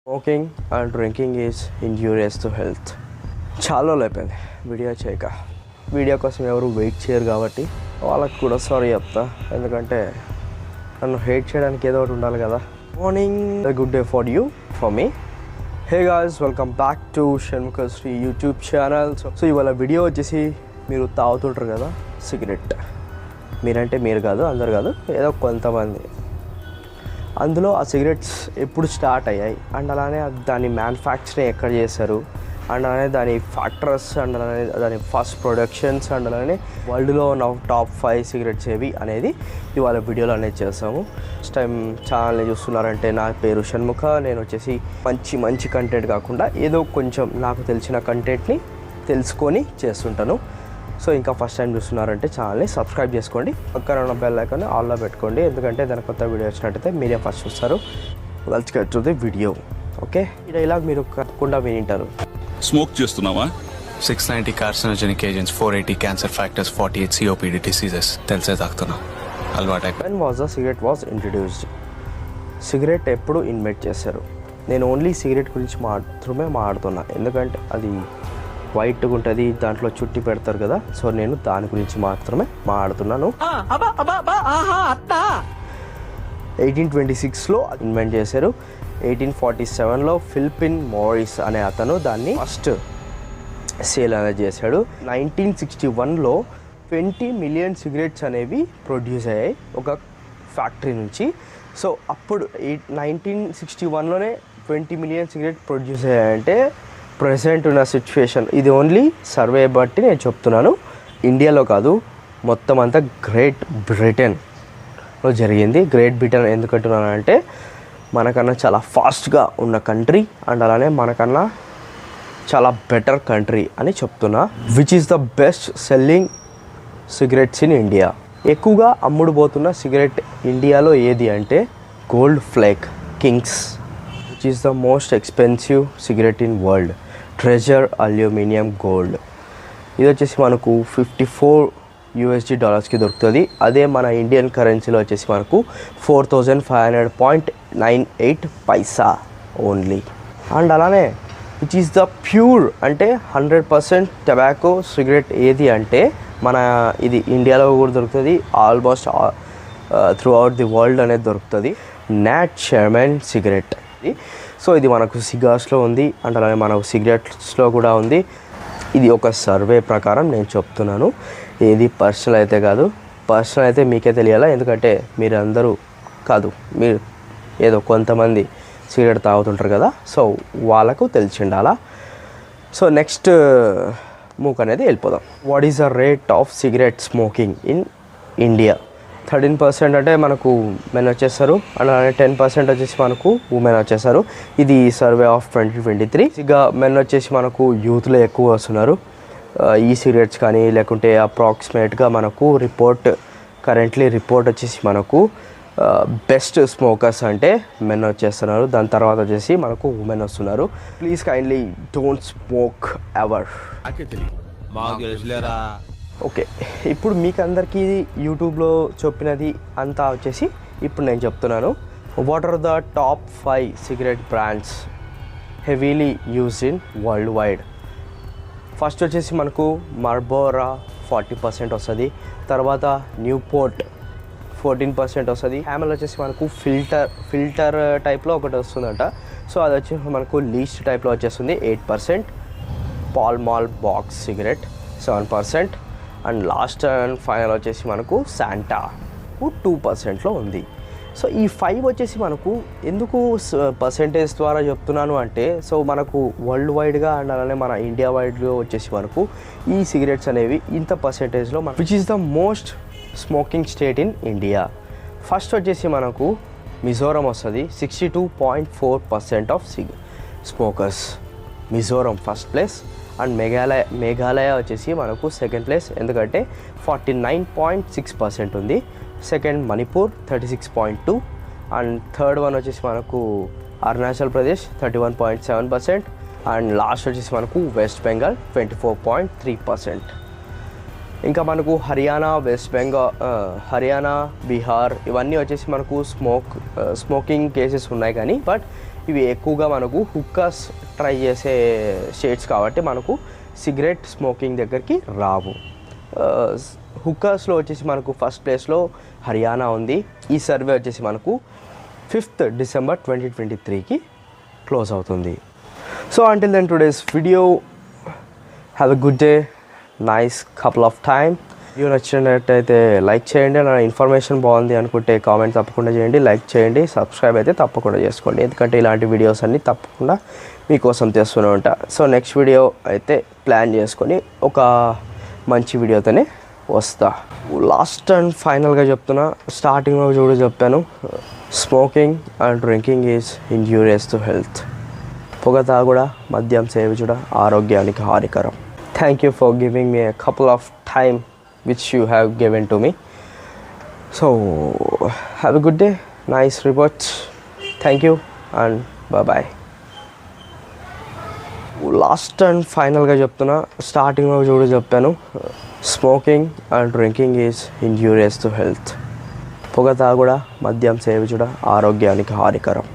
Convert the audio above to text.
Smoking and drinking is injurious to health. చాలా అయిపోయింది video చేయక. వీడియో కోసం ఎవరు వెయిట్ చేయరు కాబట్టి వాళ్ళకి కూడా సారీ చెప్తా, ఎందుకంటే నన్ను హేట్ చేయడానికి ఏదో ఒకటి ఉండాలి కదా. Morning, good day for you, for me. Hey guys, welcome back to Shanmukha Sri YouTube channel. So ఇవాళ వీడియో వచ్చేసి మీరు తాగుతుంటారు కదా సిగరెట్. మీరంటే మీరు కాదు, అందరు కాదు, ఏదో కొంతమంది. అందులో ఆ సిగరెట్స్ ఎప్పుడు స్టార్ట్ అయ్యాయి అండ్ అలానే దాని మ్యానుఫ్యాక్చరింగ్ ఎక్కడ చేశారు అండ్ అలానే దాని ఫ్యాక్టర్స్ అండ్ అలానే దాని ఫస్ట్ ప్రొడక్షన్స్ అండ్ అలానే వరల్డ్లో ఉన్న టాప్ 5 సిగరెట్స్ ఏవి అనేది ఇవాళ వీడియోలో అనేది చేస్తాము. ఫస్ట్ టైం ఛానల్ని చూస్తున్నారంటే నా పేరు షణ్ముఖ. నేను వచ్చేసి మంచి కంటెంట్ కాకుండా ఏదో కొంచెం నాకు తెలిసిన కంటెంట్ని తెలుసుకొని చేస్తుంటాను. సో ఇంకా ఫస్ట్ టైం చూస్తున్నారంటే ఛానల్ని సబ్స్క్రైబ్ చేసుకోండి, పక్కన ఉన్న బెల్ ఐకాన్ ఆల్లో పెట్టుకోండి, ఎందుకంటే దాని కొత్త వీడియో వచ్చినట్టయితే మీరే ఫస్ట్ చూస్తారు. Let's get to the video. Okay, ఈ డైలాగ్ మీరు తప్పకుండా వినింటారు. స్మోక్ చేస్తున్నావా? 690 carcinogenic agents, 480 cancer factors, 48 COPD diseases. తెలిసే తాగుతున్నా అలవాటు. When was the cigarette was introduced? Cigarette ఎప్పుడు ఇన్వెంట్ చేశారు? నేను ఓన్లీ సిగరెట్ గురించి మాత్రమే మాట్లాడుతున్నా, ఎందుకంటే అది వైట్గా ఉంటుంది, దాంట్లో చుట్టి పెడతారు కదా. సో నేను దాని గురించి మాత్రమే మాట్లాడుతున్నాను. 1826లో ఇన్వెంట్ చేశారు. 1847లో ఫిలిపిన్ మోరిస్ అనే అతను దాన్ని ఫస్ట్ సేల్ అనేది చేశాడు. 1961లో 20 మిలియన్ సిగరెట్స్ అనేవి ప్రొడ్యూస్ అయ్యాయి ఒక ఫ్యాక్టరీ నుంచి. సో అప్పుడు 1961లోనే 20 మిలియన్ సిగరెట్ ప్రొడ్యూస్ అయ్యాయంటే ప్రెసెంట్ ఉన్న సిచ్యువేషన్, ఇది ఓన్లీ సర్వే బట్టి నేను చెప్తున్నాను, ఇండియాలో కాదు, మొత్తం అంతా గ్రేట్ బ్రిటన్లో జరిగింది. గ్రేట్ బ్రిటన్ ఎందుకంటున్నానంటే మనకన్నా చాలా ఫాస్ట్గా ఉన్న కంట్రీ అండ్ అలానే మనకన్నా చాలా బెటర్ కంట్రీ అని చెప్తున్నా. Which is the best selling cigarettes in India? ఎక్కువగా అమ్ముడుపోతున్న సిగరెట్ ఇండియాలో ఏది అంటే gold flake Kings. Which is the most expensive cigarette in world? Treasure aluminium gold. ఇది వచ్చేసి మనకు $54 దొరుకుతుంది. అదే మన ఇండియన్ కరెన్సీలో వచ్చేసి మనకు 4500.98 ఓన్లీ. అండ్ అలానే విచ్ ఈస్ ద ప్యూర్ అంటే 100% టొబాకో సిగరెట్ ఏది అంటే మన ఇది ఇండియాలో కూడా దొరుకుతుంది, almost through out the world అనేది దొరుకుతుంది. Not Sherman cigarette. సో ఇది మనకు సిగార్స్లో ఉంది అండ్ అలానే మనకు సిగరెట్స్లో కూడా ఉంది. ఇది ఒక సర్వే ప్రకారం నేను చెప్తున్నాను, ఏది పర్సనల్ అయితే కాదు. పర్సనల్ అయితే మీకే తెలియాలా, ఎందుకంటే మీరు అందరూ కాదు, మీరు ఏదో కొంతమంది సిగరెట్ తాగుతుంటారు కదా, సో వాళ్ళకు తెలిసి ఉండాలా. సో నెక్స్ట్ మూక్ అనేది వెళ్ళిపోదాం. What is the rate of cigarette smoking in India? 13% అంటే మనకు మెన్ వచ్చేస్తారు అండ్ అలానే 10% వచ్చేసి మనకు ఉమెన్ వచ్చేస్తారు. ఇది సర్వే ఆఫ్ 2023. ఇక మెన్ వచ్చేసి మనకు యూత్లో ఎక్కువ వస్తున్నారు ఈ సిగరెట్స్ కానీ, లేకుంటే అప్రాక్సిమేట్గా మనకు కరెంట్లీ రిపోర్ట్ వచ్చేసి మనకు బెస్ట్ స్మోకర్స్ అంటే మెన్ వచ్చేస్తున్నారు, దాని తర్వాత వచ్చేసి మనకు ఉమెన్ వస్తున్నారు. Please kindly don't smoke ever. Okay, ఇప్పుడు మీకు అందరికీ యూట్యూబ్లో చెప్పినది అంతా వచ్చేసి ఇప్పుడు నేను చెప్తున్నాను. What are the top 5 cigarette brands heavily used in world wide? First వచ్చేసి మనకు మార్ల్బోరో 40% వస్తుంది, తర్వాత న్యూపోర్ట్ 14% వస్తుంది. హ్యామెల్ వచ్చేసి మనకు ఫిల్టర్ టైప్లో ఒకటి వస్తుందంట, సో అది వచ్చి మనకు లీస్ట్ టైప్లో వచ్చేస్తుంది 8%. Pall Mall box cigarette 7%. And last and final వచ్చేసి మనకు శాంటా 2%లో ఉంది. సో ఈ 5 వచ్చేసి మనకు ఎందుకు పర్సెంటేజ్ ద్వారా చెప్తున్నాను అంటే, సో మనకు వరల్డ్ వైడ్గా అండ్ అలానే మన ఇండియా వైడ్గా వచ్చేసి మనకు ఈ సిగరెట్స్ అనేవి ఇంత పర్సెంటేజ్లో which is the most smoking state in India? First వచ్చేసి మనకు మిజోరం వస్తుంది, 62.4% of smokers. Mizoram first place. And Meghalaya వచ్చేసి మనకు సెకండ్ ప్లేస్, ఎందుకంటే 49.6% ఉంది. Second Manipur 36.2. And third one వచ్చేసి మనకు అరుణాచల్ ప్రదేశ్ 31.7%. అండ్ లాస్ట్ వచ్చేసి మనకు వెస్ట్ బెంగాల్ 24.3%. ఇంకా మనకు హర్యానా, వెస్ట్ బెంగాల్, హర్యానా, బీహార్ ఇవన్నీ వచ్చేసి మనకు స్మోకింగ్ కేసెస్ ఉన్నాయి, కానీ బట్ ఇవి ఎక్కువగా మనకు హుక్కాస్ ట్రై చేసే స్టేట్స్ కాబట్టి మనకు సిగరెట్ స్మోకింగ్ దగ్గరికి రావు. హుక్కాస్లో వచ్చేసి మనకు ఫస్ట్ ప్లేస్లో హర్యానా ఉంది. ఈ సర్వే వచ్చేసి మనకు 5th December 2023కి క్లోజ్ అవుతుంది. So until then today's video, have a good day, nice couple of time. Video నచ్చినట్టయితే లైక్ చేయండి. నా ఇన్ఫర్మేషన్ బాగుంది అనుకుంటే కామెంట్ తప్పకుండా చేయండి, లైక్ చేయండి, సబ్స్క్రైబ్ అయితే తప్పకుండా చేసుకోండి. ఎందుకంటే ఇలాంటి వీడియోస్ అన్నీ తప్పకుండా మీకోసం తెస్తూనే ఉంటా. సో నెక్స్ట్ వీడియో అయితే ప్లాన్ చేసుకొని ఒక మంచి వీడియోతోనే వస్తా. లాస్ట్ అండ్ ఫైనల్గా చెప్తున్నా, స్టార్టింగ్లో చూడ చెప్పాను, smoking and drinking is injurious to health. పొగ తాగుడ, మద్యం సేవించుట ఆరోగ్యానికి హానికరం. Thank you for giving me a couple of time which you have given to me. So have a good day, nice report. Thank you and bye bye. Last and ఫైనల్గా చెప్తున్నా, స్టార్టింగ్లో చూడ చెప్పాను, smoking and drinking is injurious to health. పొగ తాగుడ, మద్యం సేవించుట ఆరోగ్యానికి హానికరం.